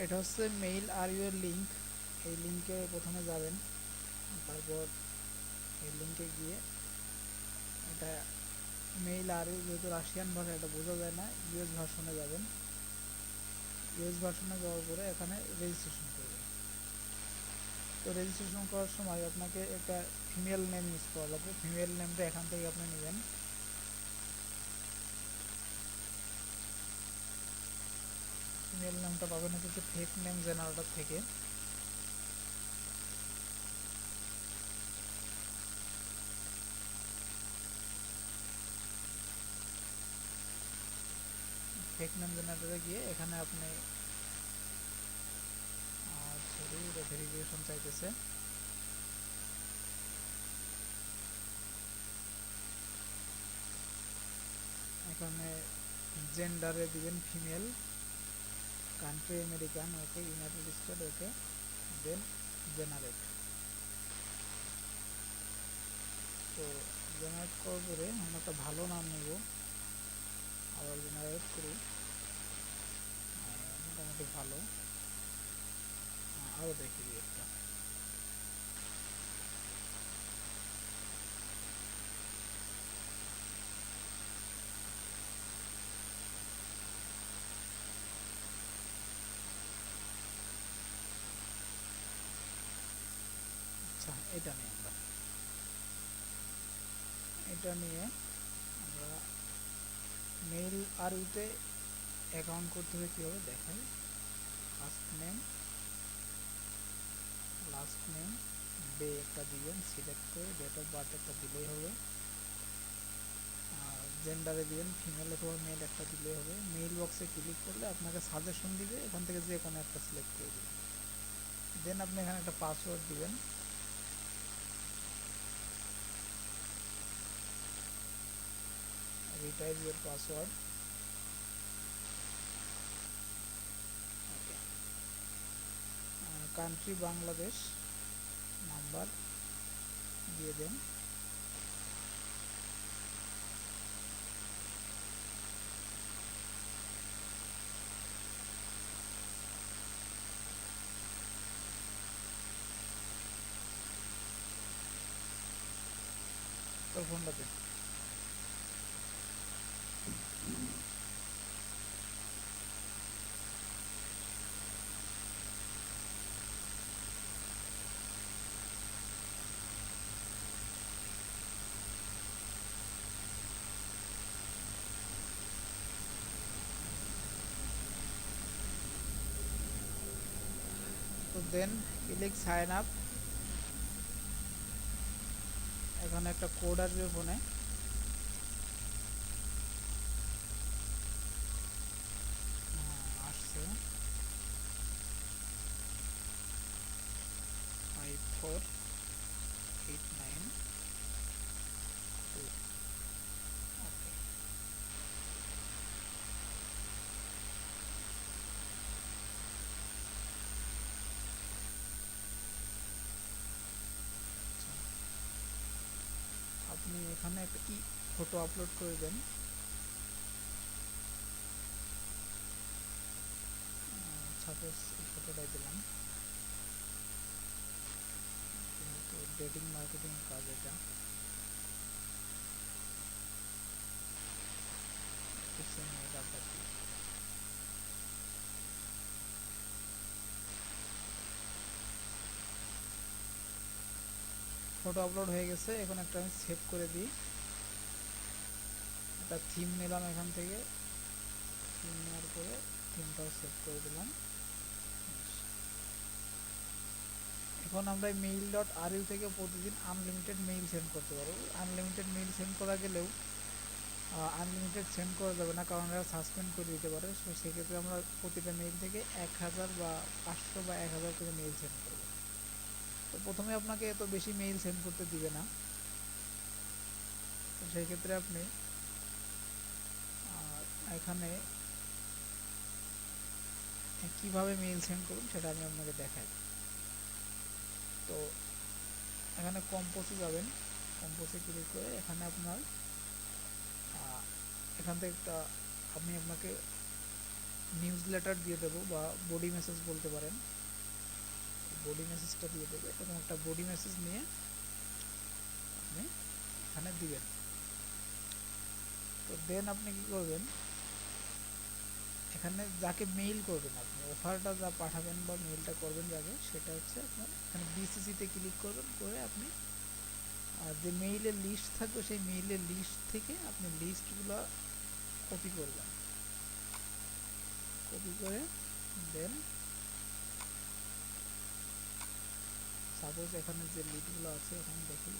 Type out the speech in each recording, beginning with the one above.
এটা হচ্ছে mail R your link. এই লিঙ্কে প্রথমে যাবেন, তারপর এই লিঙ্কে গিয়ে এটা মেইল আর ইউ, যেহেতু রাশিয়ান ভাষা এটা বোঝা যায় না, ইউএস ভার্সনে যাবেন। ইউএস ভার্সনে যাওয়ার পরে এখানে রেজিস্ট্রেশন করবেন। তো রেজিস্ট্রেশন করার সময় আপনাকে একটা ফিমেল নেম ইউজ করা লাগবে। ফিমেল নেমটা এখান থেকে আপনি নেবেন। ফিমেল নেমটা পাবেন হচ্ছে ফেক নেম জেনারেটর থেকে। ফেক নেম জেনারেটরে গিয়ে এখানে আপনি সরি, এটা ভেরিফিকেশন চাইতেছে। এখানে জেন্ডারে দিবেন ফিমেল, কান্ট্রি আমেরিকান, ওকে, ইউনাইটেড স্টেট, ওকে, দেন জেনারেট। তো জেনারেট করার পরে আমরা একটা ভালো নাম নেব। আবার জেনারেট করি, মোটামুটি ভালো। আরও দেখি দিই একটা। আচ্ছা, এটা নিয়ে আমরা মেইল আর ইউতে অ্যাকাউন্ট করতে হবে কীভাবে দেখাই। First name, last name, day একটা দিবেন সিলেক্ট করে, ডেট অফ বার্থ একটা দিলেই হবে। জেন্ডারে দিবেন ফিমেল অথবা মেল একটা দিলেই হবে। মেইল বক্সে ক্লিক করলে আপনাকে সাজেশন দিবে, এখান থেকে যে কোনো একটা সিলেক্ট করে দিবেন। দেন আপনি এখানে একটা পাসওয়ার্ড দিবেন। Retype your password. Okay, country Bangladesh, number দিয়ে দেন। তো ফোনটা দেন। তো দেন ক্লিক সাইন আপ। এখানে একটা কোড আসবে ফোনে, আসছে 54892। ওকে, আপনি এখানে একটা ফটো আপলোড করে দেন। সাপোজ এই ফটোটাই দিলাম, যেহেতু ডেটিং মার্কেটিং কাজ এটা। ফটো আপলোড হয়ে গেছে, এখন একটা আমি সেভ করে দিই। একটা থিম নিলাম এখান থেকে, থিম নেওয়ার পরে থিমটাও সেভ করে দিলাম। এখন আমরা মেইল ডট আর ইউ থেকে প্রতিদিন আনলিমিটেড মেইল সেন্ড করতে পারবো। আনলিমিটেড মেইল সেন্ড করা গেলেও আনলিমিটেড সেন্ড করা যাবে না, কারণ এরা সাসপেন্ড করে দিতে পারে। সো সেক্ষেত্রে আমরা প্রতিটা মেইল থেকে 1000 বা 500 বা 1000 করে মেইল সেন্ড করব। তো প্রথমে আপনাকে এত বেশি মেইল সেন্ড করতে দিবে না। তো সেই ক্ষেত্রে আপনি এখানে কিভাবে মেইল সেন্ড করুন সেটা আমি আপনাকে দেখাই। তো এখানে কম্পোজে যাবেন, কম্পোজে ক্লিক করে এখানে আপনার এখান থেকে একটা আমি আপনাকে নিউজ লেটার দিয়ে দেবো বা বডি মেসেজ বলতে পারেন, বডি মেসেজটা দিয়ে দেবে। এরকম একটা বডি মেসেজ নিয়ে আপনি এখানে দিবেন। তো দেন আপনি কি করবেন, এখানে যাকে মেইল করবেন, আপনি অফারটা যা পাঠাবেন বা মেইলটা করবেন যাকে, সেটা হচ্ছে আপনার এখানে বিসিসিতে ক্লিক করবেন, করে আপনি যে মেইলের লিস্ট থাকবে সেই মেইলের লিস্ট থেকে আপনি লিস্টগুলো কপি করবেন। কপি করে দেন সাপোজ এখানে যে লিডগুলো আছে এখানে দেখি,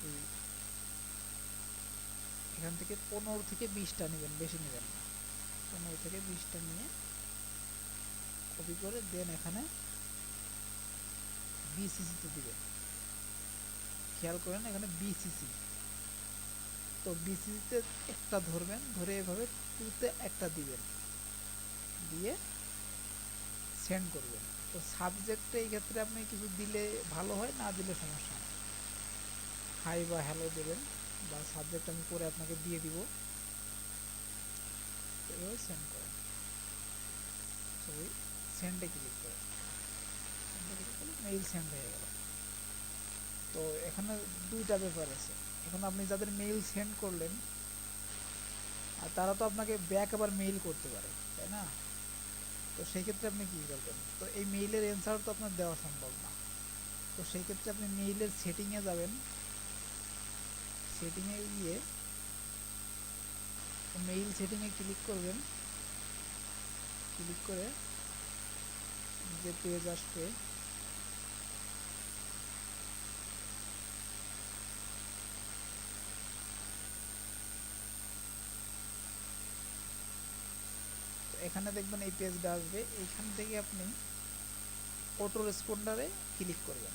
এই এখান থেকে 15 থেকে 20টা নেবেন, বেশি নেবেন না, 15 থেকে 20টা নিয়ে কপি করে দেন এখানে বিসিসিতে দিবেন। খেয়াল করেন এখানে বিসিসি, তো বিসিসিতে একটা ধরবেন, ধরে এভাবে টুতে একটা দিবেন, দিয়ে সেন্ড করবেন। তো সাবজেক্টে এই ক্ষেত্রে আপনি কিছু দিলে ভালো হয়, না দিলে সমস্যা নেই, হাই বা হ্যালো দেবেন, বা সাবজেক্ট আমি পরে আপনাকে দিয়ে দিব, এভাবে সেন্ড করেন। সরি, সেন্ডে ক্লিক করেন, সেন্ডে ক্লিক করলে মেইল সেন্ড হয়ে গেল। তো এখানে দুইটা ব্যাপার আছে, এখন আপনি যাদের মেইল সেন্ড করলেন আর তারা তো আপনাকে ব্যাক আবার মেইল করতে পারে, তাই না? তো সেই ক্ষেত্রে আপনি কী করবেন, তো এই মেইলের অ্যান্সার তো আপনার দেওয়া সম্ভব না। তো সেই ক্ষেত্রে আপনি মেইলের সেটিংয়ে যাবেন, সেটিংয়ে গিয়ে মেইল সেটিংয়ে ক্লিক করবেন, ক্লিক করে যে পেজ আসবে এখানে দেখবেন এই পেজটা আসবে, এইখান থেকে আপনি অটো রেসপন্ডারে ক্লিক করবেন।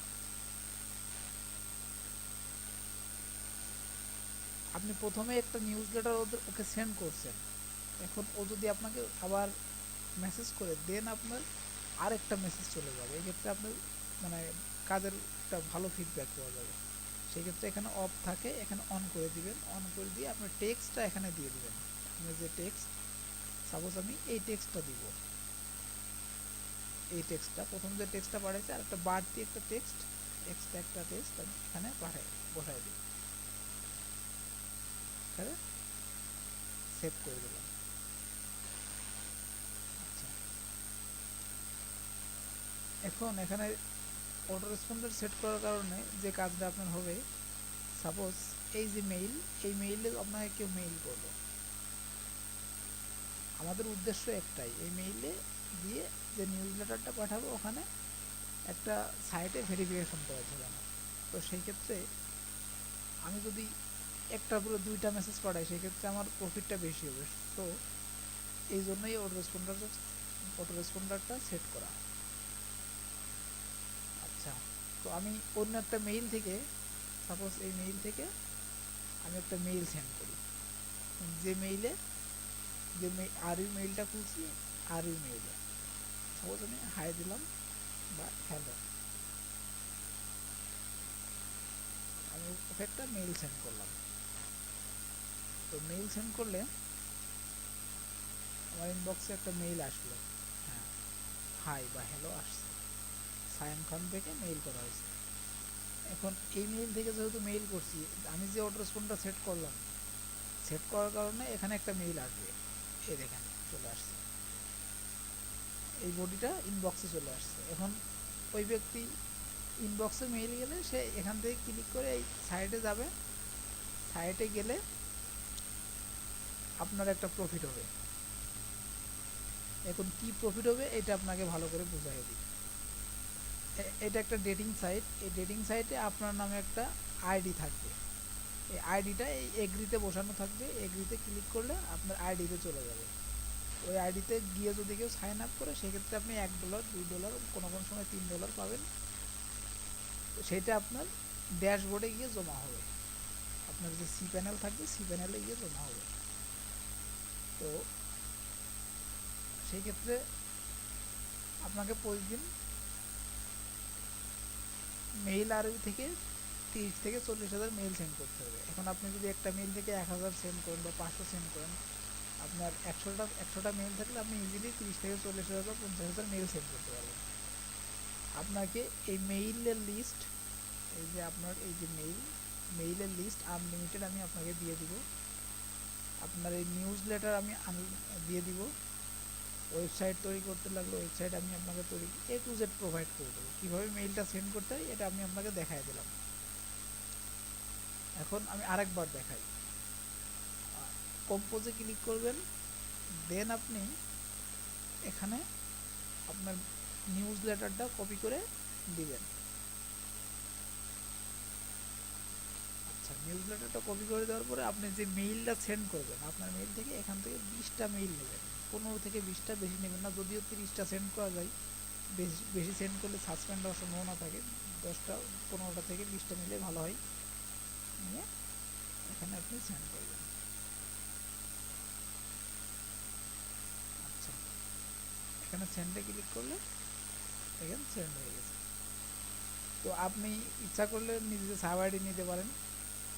আপনি প্রথমে একটা নিউজ লেটার ওকে সেন্ড করছেন, এখন ও যদি আপনাকে আবার মেসেজ করে দেন আপনার আরেকটা মেসেজ চলে যাবে, এক্ষেত্রে আপনার মানে কাজের একটা ভালো ফিডব্যাক পাওয়া যাবে। সেক্ষেত্রে এখানে অফ থাকে, এখানে অন করে দিবেন, অন করে দিয়ে আপনার টেক্সটটা এখানে দিয়ে দিবেন। আপনি যে টেক্সট, সাপোজ আমি এই টেক্সটটা দিব, এই টেক্সটটা প্রথম যে টেক্সটটা পাঠাইছে আর একটা বাড়তি একটা টেক্সট, এক্সট্রা একটা টেক্সট আমি এখানে বসাই দিই, এখানে সেভ করে দিলাম। আচ্ছা, এখন এখানে অটো রেসপন্ডার সেট করার কারণে যে কাজটা আপনার হবে, সাপোজ এই যে মেইল, এই মেইলে আপনাকে কেউ মেইল করলো, আমাদের উদ্দেশ্য একটাই, এই মেইলে দিয়ে যে নিউজ লেটারটা পাঠাবো ওখানে একটা সাইটে ভেরিফিকেশন করার জন্য। তো সেই ক্ষেত্রে আমি যদি একটার পরে দুইটা মেসেজ পাঠাই সেক্ষেত্রে আমার প্রফিটটা বেশি হবে। তো এই জন্যই অটো রেসপন্ডারটা সেট করা। আচ্ছা, তো আমি অন্য একটা মেইল থেকে, সাপোজ এই মেইল থেকে আমি একটা মেইল সেন্ড করি, যে মেইলে যে আর ইউ মেইলটা খুলছি, আর ইউ মেইলে সাপোজ আমি হাই দিলাম বা হ্যালো, আমি ওকে একটা মেইল সেন্ড করলাম। তো মেইল সেন্ড করলে আমার ইনবক্সে একটা মেইল আসলো, হ্যাঁ হাই বা হ্যালো আসছে, সায়াম খান থেকে মেইল করা হয়েছে। এখন এই মেইল থেকে যেহেতু মেইল করছি, আমি যে অটো রেসপন্ডটা সেট করলাম, সেট করার কারণে এখানে একটা মেইল আসবে, এই দেখেন চলে আসছে, এই বডিটা ইনবক্সে চলে আসছে। এখন ওই ব্যক্তি ইনবক্সে মেইল গেলে সে এখান থেকে ক্লিক করে এই সাইটে যাবে, সাইটে গেলে আপনার একটা প্রফিট হবে। এখন কি প্রফিট হবে এটা আপনাকে ভালো করে বুঝাই দিই। এটা একটা ডেটিং সাইট, এই ডেটিং সাইটে আপনার নামে একটা আইডি থাকবে, এই আইডিটা এই এগ্রিতে বসানো থাকবে, এগ্রিতে ক্লিক করলে আপনার আইডিতে চলে যাবে। ওই আইডিতে গিয়ে যদি কেউ সাইন আপ করে সেক্ষেত্রে আপনি $1, $2, কোনো কোনো সময় $3 পাবেন। তো সেটা আপনার ড্যাশবোর্ডে গিয়ে জমা হবে, আপনার যে সি প্যানেল থাকবে সি প্যানেলে গিয়ে জমা হবে। তো সেই ক্ষেত্রে আপনাকে প্রতিদিন মেইল আরবি থেকে 30 থেকে 40 হাজার মেইল সেন্ড করতে হবে। এখন আপনি যদি একটা মেইল থেকে 1000 সেন্ড করেন বা 500 সেন্ড করেন, আপনার 100টা মেইল থাকলে আপনি ইজিলি 30 থেকে 40 হাজার বা 50,000 মেইল সেন্ড করতে পারবেন। আপনাকে এই মেইলের লিস্ট, এই যে আপনার এই যে মেইলের লিস্ট আনলিমিটেড আমি আপনাকে দিয়ে দিব। আপনার এই নিউজ লেটার আমি দিয়ে দিব। ওয়েবসাইট তৈরি করতে লাগলে ওয়েবসাইট আমি আপনাকে তৈরি A to Z প্রোভাইড করে দেবো। কীভাবে মেইলটা সেন্ড করতে হয় এটা আমি আপনাকে দেখাই দিলাম। এখন আমি আরেকবার দেখাই। কম্পোজে ক্লিক করবেন, দেন আপনি এখানে আপনার নিউজ লেটারটা কপি করে দিবেন। আচ্ছা, নিউজ লেটারটা কপি করে দেওয়ার পরে আপনি যে মেইলটা সেন্ড করবেন, আপনার মেইল থেকে এখান থেকে 20টা মেইল নেবেন। 15 থেকে 20টা, বেশি নেবেন না। যদিও 30টা সেন্ড করা যায়, বেশি সেন্ড করলে সাসপেন্ড হওয়ার সম্ভাবনা থাকে। 10টা 15টা থেকে 20টা নিলে ভালো হয়। নিয়ে এখানে আপনি সেন্ড করবেন। আচ্ছা, এখানে সেন্ডে ক্লিক করলে দেখেন সেন্ড হয়ে গেছে। তো আপনি ইচ্ছা করলে নিজে সাব আইডি নিতে পারেন,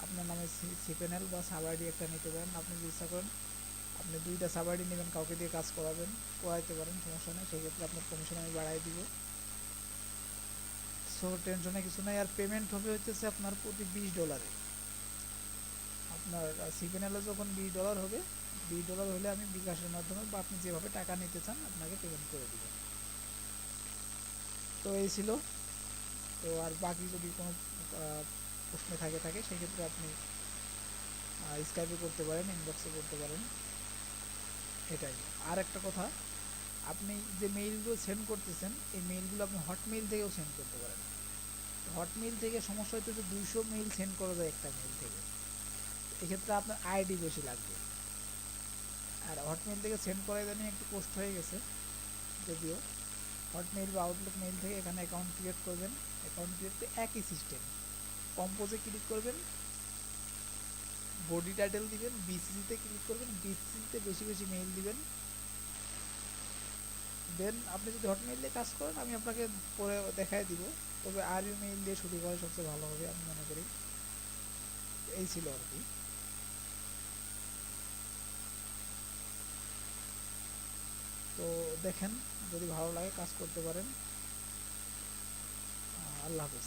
আপনার নামে সিপেনেল বা সাব আইডি একটা নিতে পারেন। আপনি যদি ইচ্ছা করেন আপনি 2টা সাব আইডি নেবেন, কাউকে দিয়ে কাজ করাইতে পারেন, সমস্যা নেই। সেক্ষেত্রে আপনার কমিশন আমি বাড়াই দিব। সো টেনশনে কিছু নাই। আর পেমেন্ট হবে হচ্ছে আপনার প্রতি $20। আপনার সিপেনেলে যখন $20 হবে, $20 হলে আমি বিকাশের মাধ্যমে বা আপনি যেভাবে টাকা নিতে চান আপনাকে পেমেন্ট করে দিব। তো এই ছিল। তো আর বাকি যদি কোনো প্রশ্ন থাকে সেক্ষেত্রে আপনি স্কাইপে করতে পারেন, ইনবক্সে করতে পারেন। এটাই। আর একটা কথা, আপনি যে মেইলগুলো সেন্ড করতেছেন এই মেইলগুলো আপনি হটমেইল থেকেও সেন্ড করতে পারেন। হটমেইল থেকে সমস্যা হইতেছে 200 মেইল সেন্ড করা যায় একটা মেইল থেকে। এক্ষেত্রে আপনার আইডি বেশি লাগবে। আর হটমেইল থেকে সেন্ড করা জানি একটু কষ্ট হয়ে গেছে যদিও। হটমেইল বা আউটলুক মেইল থেকে এখানে অ্যাকাউন্ট ক্রিয়েট করবেন। অ্যাকাউন্ট ক্রিয়েট করে একই সিস্টেম কম্পোজে ক্লিক করবেন, বডি টাইটেল দিবেন, বিসিসিতে ক্লিক করবেন, বিসিসিতে বেশি বেশি মেইল দিবেন। দেন আপনি যদি হটমেইল দিয়ে কাজ করেন আমি আপনাকে পরে দেখাই দিব, তবে আর ইউ মেইল দিয়ে শুরু করা সবচেয়ে ভালো হবে আমি মনে করি। এই ছিল আর কি। তো দেখেন, যদি ভালো লাগে কাজ করতে পারেন। আল্লাহ হাফেজ।